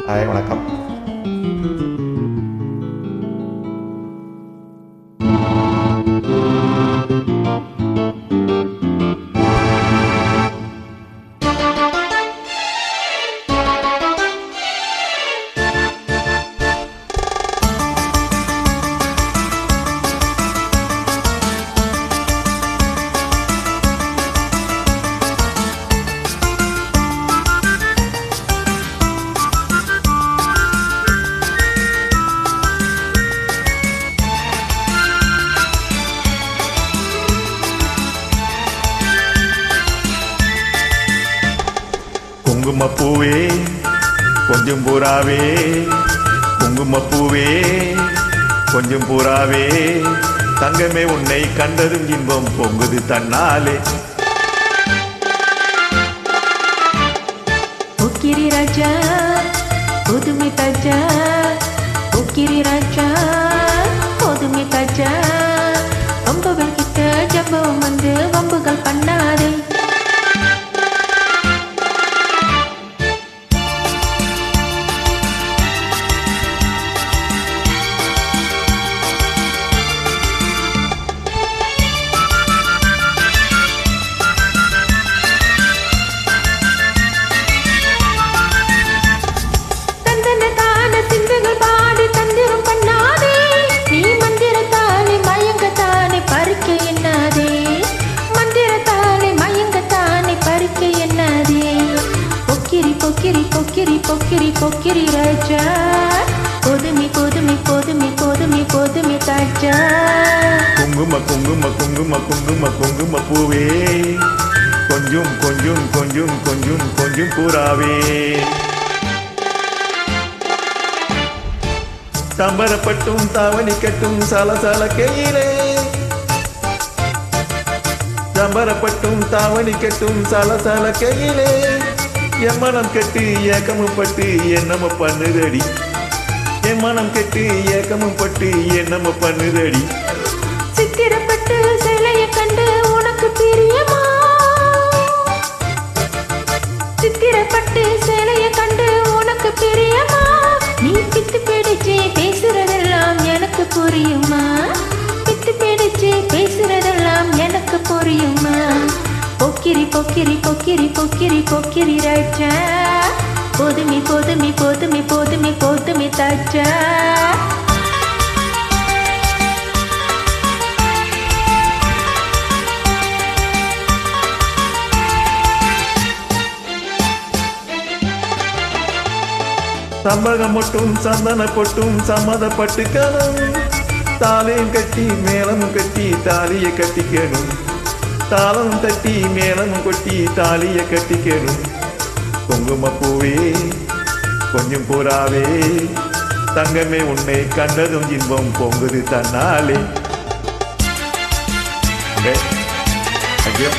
Hi, வணக்கம். குங்குமப்பூவே கொஞ்சம் பூராவே, குங்குமப்பூவே கொஞ்சம் பூராவே, தங்கமே உன்னை கண்டதும் இன்பம் பொங்குது தன்னாலே. உக்கிரி ராஜா புதுமை தாஜா, உக்கிரி ராஜா புதுமை தாஜா, வம்புகள் கிட்ட ஜம்பம் வந்து வம்புகள் பண்ணாதே. பொக்கிரி பொக்கிரி பொக்கிரி பொக்கிரி ராஜா, பொதுமை பொதுமை பொதுமை பொதுமை பொதுமை தாஜா. குங்கும குங்கும குங்கும குங்கும குங்கும பூவே கொஞ்சம் கொஞ்சம் கொஞ்சம் கொஞ்சம் கொஞ்சம் பூராவே, தம்பரப்பட்டும் தாவணி கட்டும் சலசல கையிலே, தம்பரப்பட்டும் தாவணி கட்டும் சலசல கையிலே, என் மனம் கெட்டு ஏக்கமும் பட்டு என்னம பண்ணுதடி, என் மனம் கெட்டு ஏக்கமும் பட்டு என்னம பண்ணுதடி. சித்திரப்பட்டு சிலைய கண்டு உனக்கு பிரியமா, சித்திரப்பட்டு சிலைய கண்டு உனக்கு பிரியமா, நீ பித்து பிடிச்சு பேசுறதெல்லாம் எனக்கு புரியுமா, பித்து பிடிச்சு பேசுறதெல்லாம் எனக்கு புரியுமா. பொக்கிரி பொக்கிரி பொக்கிரி பொக்கிரி பொக்கிரி ராஜா, பொதுமை பொதுமை பொதுமை பொதுமை பொதுமை தாஜா. சம்பகம் மட்டும் சந்தன பொட்டும் சம்மதப்பட்டுக்கணும், தாலையும் கட்டி மேளமும் கட்டி தாலியை கட்டிக்கணும், தாளம் தட்டி மேளமும் கொட்டி தாலியை கட்டிக்கணும். குங்குமப்பூவே கொஞ்சம் பூராவே, தங்கமே உன்னை கண்டதும் இன்பம் பொங்குது தன்னாலே. Okay, thank you.